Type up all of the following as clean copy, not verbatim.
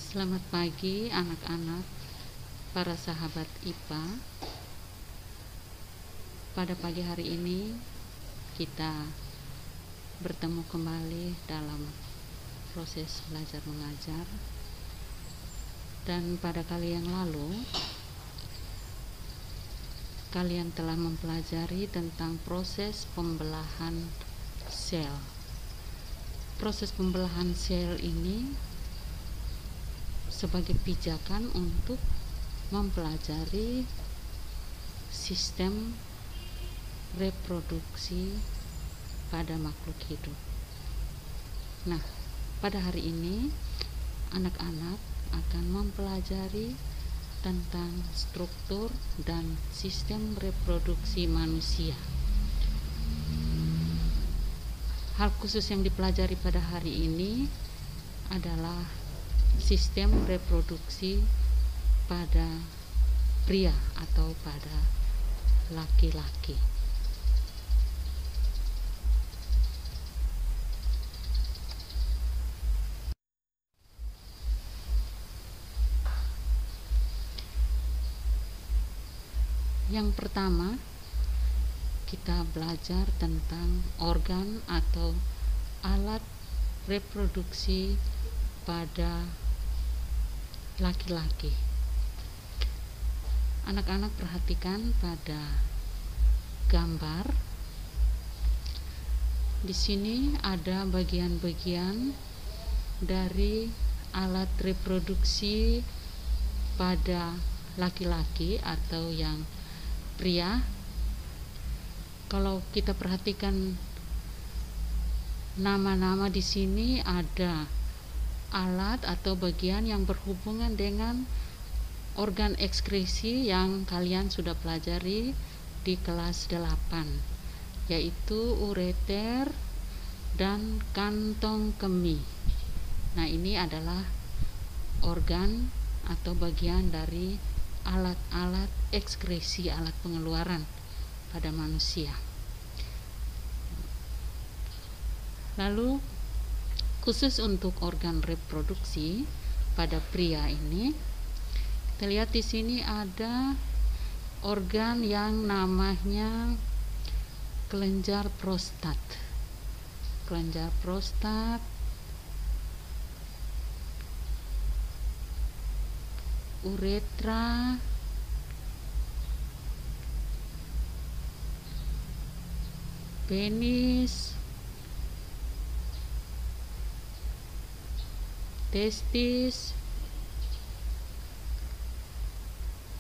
Selamat pagi anak-anak, para sahabat IPA. Pada pagi hari ini kita bertemu kembali dalam proses belajar mengajar. Dan pada kali yang lalu kalian telah mempelajari tentang proses pembelahan sel. Proses pembelahan sel ini sebagai pijakan untuk mempelajari sistem reproduksi pada makhluk hidup. Nah, pada hari ini anak-anak akan mempelajari tentang struktur dan sistem reproduksi manusia. Hal khusus yang dipelajari pada hari ini adalah sistem reproduksi pada pria atau pada laki-laki. Yang pertama, kita belajar tentang organ atau alat reproduksi pada laki-laki. Anak-anak perhatikan pada gambar. Di sini ada bagian-bagian dari alat reproduksi pada laki-laki atau yang pria. Kalau kita perhatikan nama-nama di sini, ada alat atau bagian yang berhubungan dengan organ ekskresi yang kalian sudah pelajari di kelas 8, yaitu ureter dan kantong kemih. Nah, ini adalah organ atau bagian dari alat-alat ekskresi, alat pengeluaran pada manusia. Lalu khusus untuk organ reproduksi pada pria ini, kita lihat di sini ada organ yang namanya kelenjar prostat. Kelenjar prostat, uretra, penis, testis,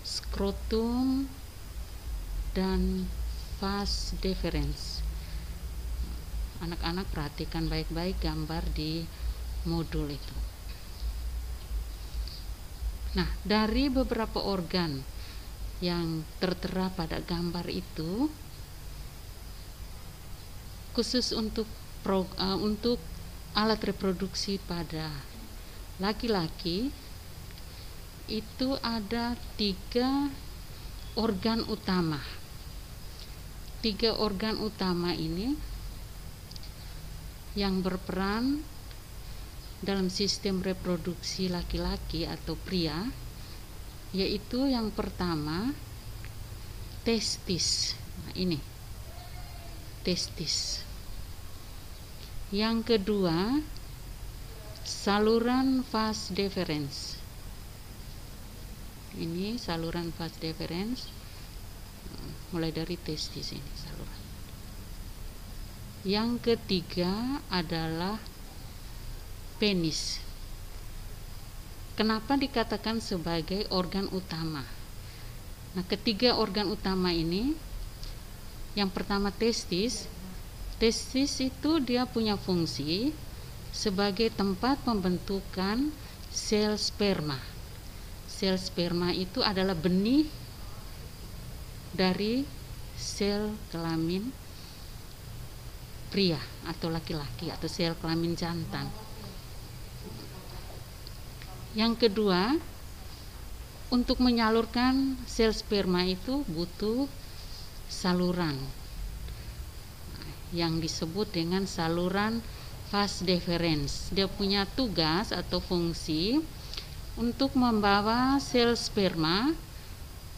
skrotum, dan vas deferens. Anak-anak perhatikan baik-baik gambar di modul itu. Nah, dari beberapa organ yang tertera pada gambar itu, khusus untuk alat reproduksi pada laki-laki itu ada 3 organ utama. 3 organ utama ini yang berperan dalam sistem reproduksi laki-laki atau pria, yaitu yang pertama testis. Nah, ini testis. Yang kedua saluran vas deferens. Ini saluran vas deferens, mulai dari testis ini saluran. Yang ketiga adalah penis. Kenapa dikatakan sebagai organ utama? Nah, ketiga organ utama ini, yang pertama testis. Testis itu dia punya fungsi sebagai tempat pembentukan sel sperma. Sel sperma itu adalah benih dari sel kelamin pria atau laki-laki atau sel kelamin jantan. Yang kedua, untuk menyalurkan sel sperma itu butuh saluran yang disebut dengan saluran vas deferens. Dia punya tugas atau fungsi untuk membawa sel sperma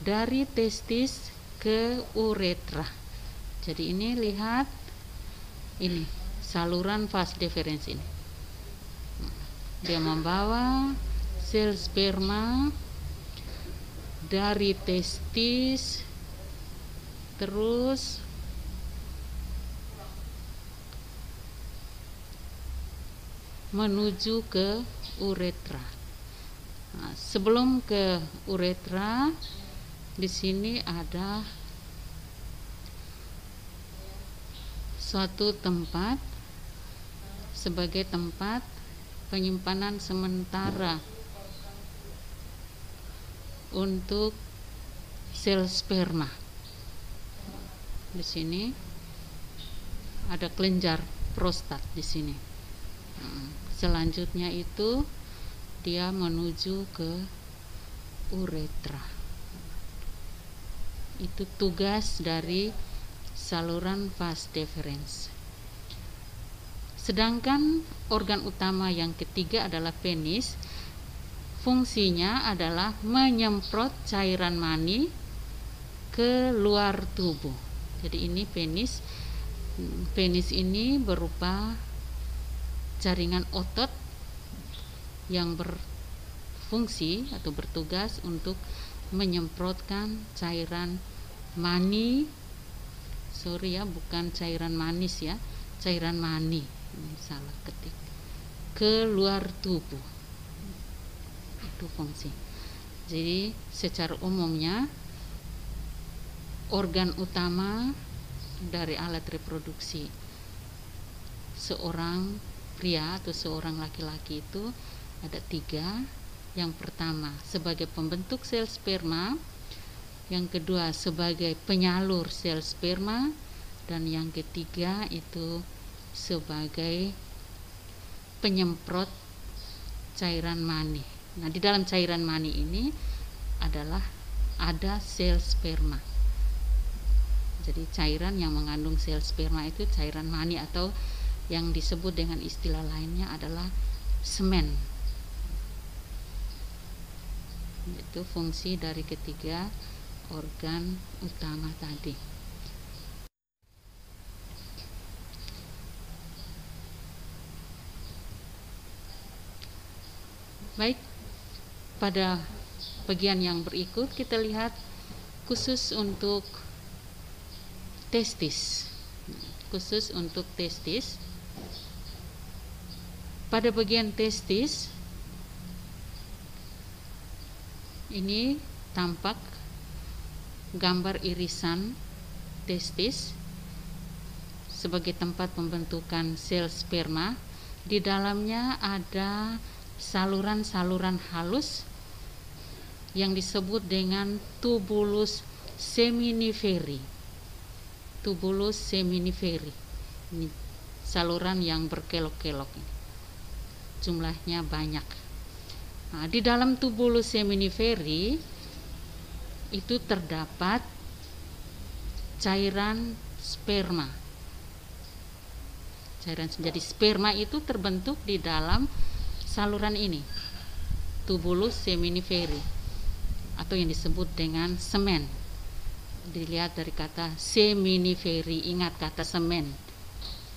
dari testis ke uretra. Jadi ini lihat, ini saluran vas deferens ini. Dia membawa sel sperma dari testis terus menuju ke uretra. Nah, sebelum ke uretra, di sini ada suatu tempat sebagai tempat penyimpanan sementara untuk sel sperma. Di sini ada kelenjar prostat di sini. Selanjutnya itu dia menuju ke uretra. Itu tugas dari saluran vas deferens. Sedangkan organ utama yang ketiga adalah penis. Fungsinya adalah menyemprot cairan mani ke luar tubuh. Jadi ini penis. Penis ini berupa jaringan otot yang berfungsi atau bertugas untuk menyemprotkan cairan mani, bukan cairan manis ya, cairan mani, ini salah ketik, ke luar tubuh. Itu fungsi. Jadi secara umumnya organ utama dari alat reproduksi seorang pria atau seorang laki-laki itu ada 3. Yang pertama sebagai pembentuk sel sperma, yang kedua sebagai penyalur sel sperma, dan yang ketiga itu sebagai penyemprot cairan mani. Nah, di dalam cairan mani ini ada sel sperma. Jadi cairan yang mengandung sel sperma itu cairan mani, atau yang disebut dengan istilah lainnya adalah semen. Itu fungsi dari ketiga organ utama tadi. Baik, pada bagian yang berikut kita lihat khusus untuk testis. Khusus untuk testis. Pada bagian testis ini tampak gambar irisan testis sebagai tempat pembentukan sel sperma. Di dalamnya ada saluran-saluran halus yang disebut dengan tubulus seminiferi. Tubulus seminiferi. Ini saluran yang berkelok-kelok ini. Jumlahnya banyak. Nah, di dalam tubulus seminiferi itu terdapat cairan sperma. Jadi sperma itu terbentuk di dalam saluran ini, tubulus seminiferi, atau yang disebut dengan semen. Dilihat dari kata seminiferi, ingat kata semen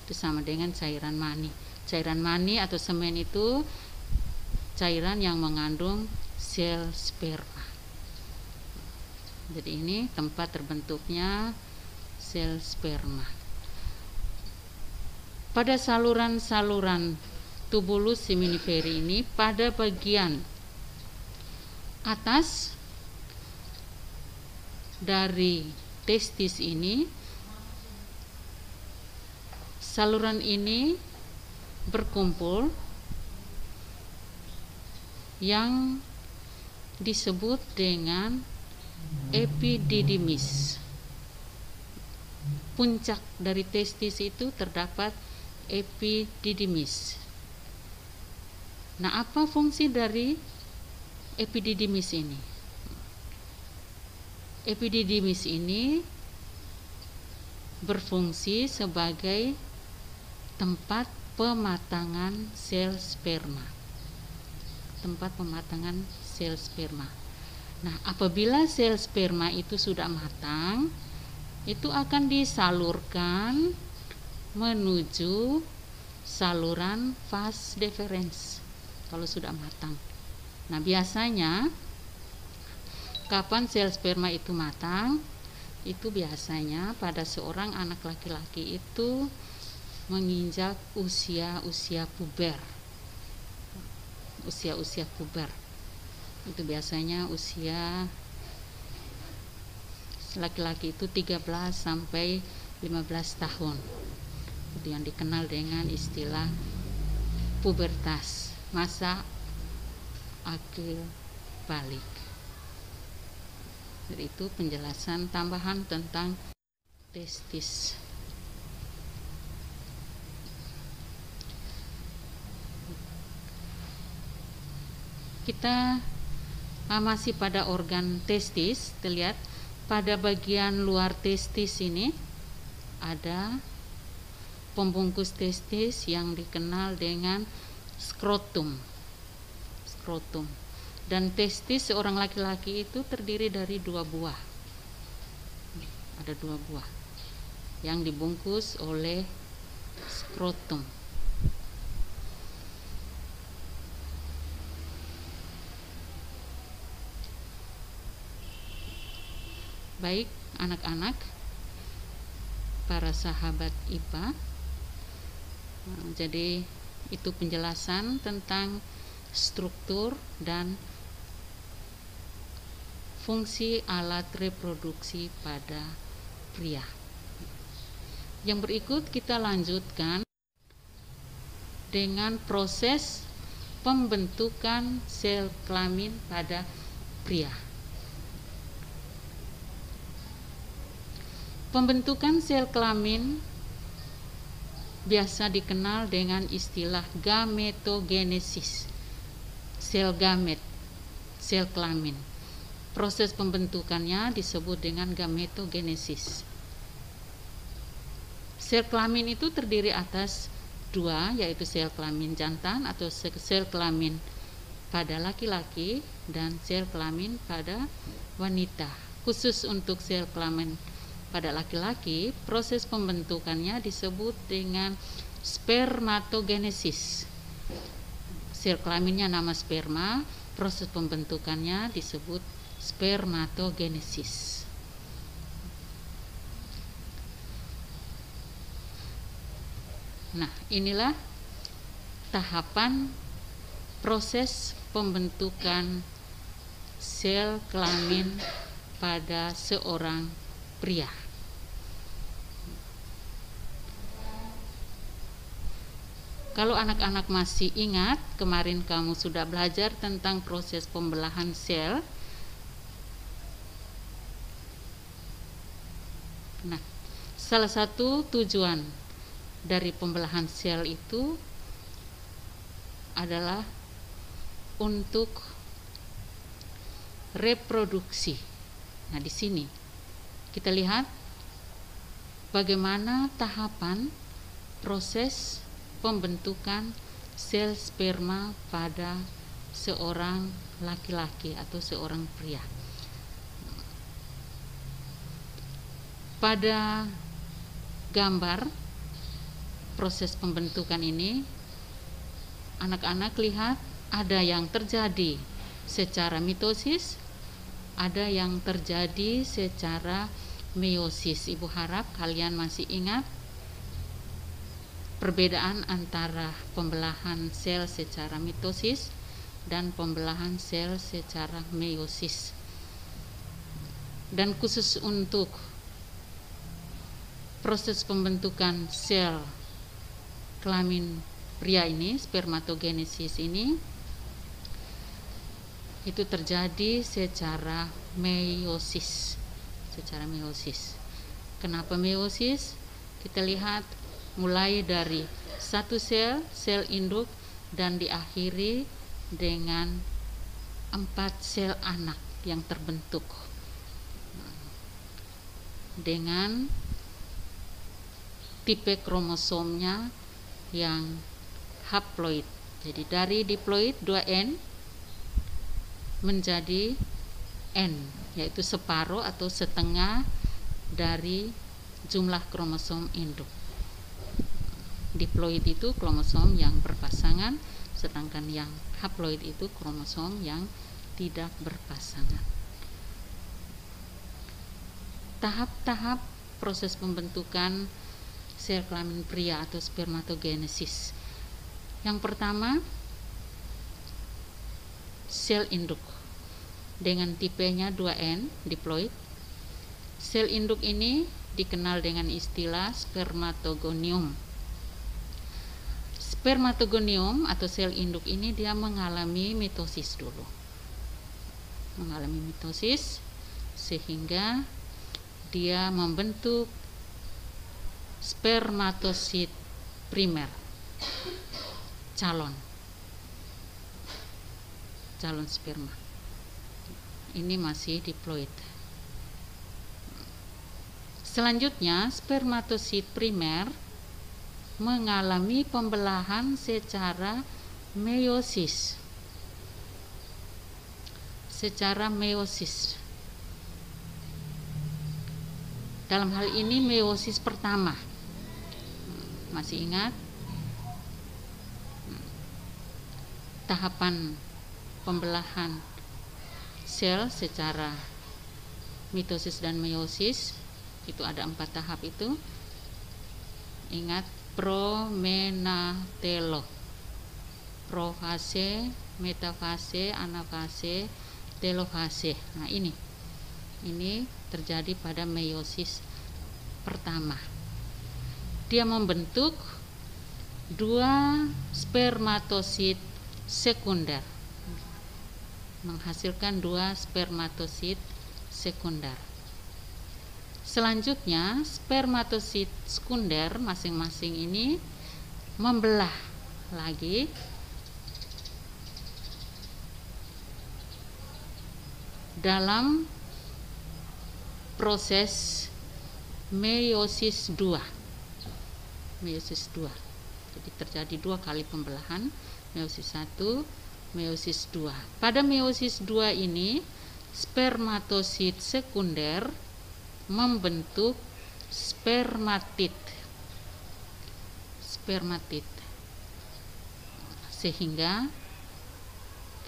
itu sama dengan cairan mani. Cairan mani atau semen itu cairan yang mengandung sel sperma. Jadi ini tempat terbentuknya sel sperma. Pada saluran-saluran tubulus seminiferi ini, pada bagian atas dari testis ini, saluran ini berkumpul yang disebut dengan epididymis. Puncak dari testis itu terdapat epididymis. Nah, apa fungsi dari epididymis ini? Epididymis ini berfungsi sebagai tempat pematangan sel sperma. tempat pematangan sel sperma. Nah, apabila sel sperma itu sudah matang, itu akan disalurkan menuju saluran vas deferens kalau sudah matang. Nah, biasanya kapan sel sperma itu matang? Itu biasanya pada seorang anak laki-laki itu menginjak usia puber. Usia puber. Itu biasanya usia laki-laki itu 13 sampai 15 tahun. Itu yang dikenal dengan istilah pubertas, masa akil balik. Jadi itu penjelasan tambahan tentang testis. Kita masih pada organ testis. Terlihat pada bagian luar testis ini ada pembungkus testis yang dikenal dengan skrotum. Dan testis seorang laki-laki itu terdiri dari 2 buah. Ada 2 buah yang dibungkus oleh skrotum. Baik anak-anak, para sahabat IPA, jadi itu penjelasan tentang struktur dan fungsi alat reproduksi pada pria. Yang berikut kita lanjutkan dengan proses pembentukan sel kelamin pada pria. Pembentukan sel kelamin biasa dikenal dengan istilah gametogenesis. Sel gamet, sel kelamin. Proses pembentukannya disebut dengan gametogenesis. Sel kelamin itu terdiri atas 2, yaitu sel kelamin jantan atau sel kelamin pada laki-laki dan sel kelamin pada wanita. Khusus untuk sel kelamin pada laki-laki, proses pembentukannya disebut dengan spermatogenesis. Sel kelaminnya nama sperma, proses pembentukannya disebut spermatogenesis. Nah, inilah tahapan proses pembentukan sel kelamin pada seorang pria. Kalau anak-anak masih ingat, kemarin kamu sudah belajar tentang proses pembelahan sel. Nah, salah satu tujuan dari pembelahan sel itu adalah untuk reproduksi. Nah, di sini kita lihat bagaimana tahapan proses pembentukan sel sperma pada seorang laki-laki atau seorang pria. Pada gambar proses pembentukan ini, anak-anak lihat ada yang terjadi secara mitosis, ada yang terjadi secara meiosis. Ibu harap kalian masih ingat perbedaan antara pembelahan sel secara mitosis dan pembelahan sel secara meiosis. Dan khusus untuk proses pembentukan sel kelamin pria ini, spermatogenesis ini, itu terjadi secara meiosis. Kenapa meiosis? Kita lihat mulai dari satu sel induk, dan diakhiri dengan 4 sel anak yang terbentuk dengan tipe kromosomnya yang haploid. Jadi dari diploid 2N menjadi N, yaitu separuh atau setengah dari jumlah kromosom induk. Diploid itu kromosom yang berpasangan, sedangkan yang haploid itu kromosom yang tidak berpasangan. Tahap-tahap proses pembentukan sel kelamin pria atau spermatogenesis. Yang pertama, sel induk dengan tipenya 2N, diploid. Sel induk ini dikenal dengan istilah spermatogonium. Spermatogonium atau sel induk ini dia mengalami mitosis dulu. Mengalami mitosis sehingga dia membentuk spermatosit primer, calon sperma. Ini masih diploid. Selanjutnya, spermatosit primer mengalami pembelahan secara meiosis. Dalam hal ini meiosis pertama. Masih ingat? Tahapan pembelahan sel secara mitosis dan meiosis itu ada 4 tahap itu. Ingat, promenatelo, profase, metafase, anafase, telofase. Nah, ini terjadi pada meiosis pertama. Dia membentuk 2 spermatosit sekunder, menghasilkan 2 spermatosit sekunder. Selanjutnya, spermatosit sekunder masing-masing ini membelah lagi dalam proses meiosis 2. Jadi terjadi 2 kali pembelahan, meiosis 1, meiosis 2. Pada meiosis 2 ini, spermatosit sekunder membentuk spermatid. Sehingga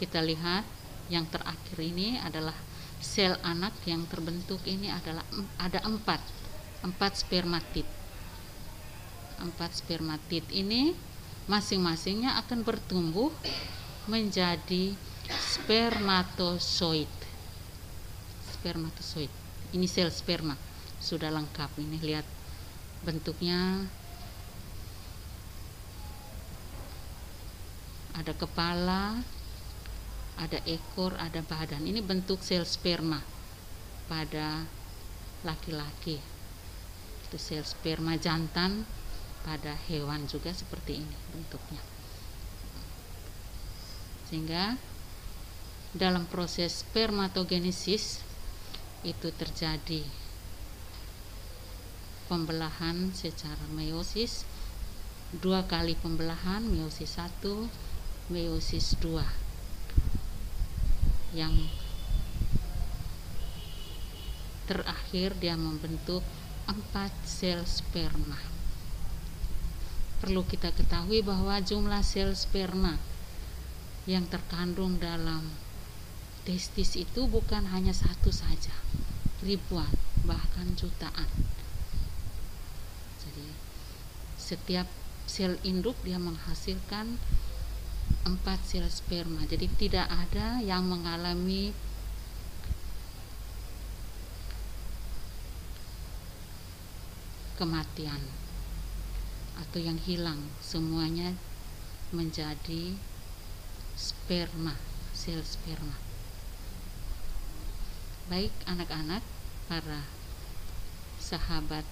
kita lihat yang terakhir ini adalah sel anak yang terbentuk ini adalah ada 4 spermatid. 4 spermatid ini masing-masingnya akan bertumbuh menjadi spermatozoid. Ini sel sperma sudah lengkap. Ini lihat bentuknya, ada kepala, ada ekor, ada badan. Ini bentuk sel sperma pada laki-laki. Itu sel sperma jantan pada hewan juga seperti ini bentuknya. Sehingga dalam proses spermatogenesis itu terjadi pembelahan secara meiosis, 2 kali pembelahan, meiosis 1, meiosis 2, yang terakhir dia membentuk 4 sel sperma. Perlu kita ketahui bahwa jumlah sel sperma yang terkandung dalam testis itu bukan hanya 1 saja, ribuan, bahkan jutaan. Jadi setiap sel induk dia menghasilkan 4 sel sperma. Jadi tidak ada yang mengalami kematian atau yang hilang, semuanya menjadi sperma, sel sperma. Baik anak-anak, para sahabat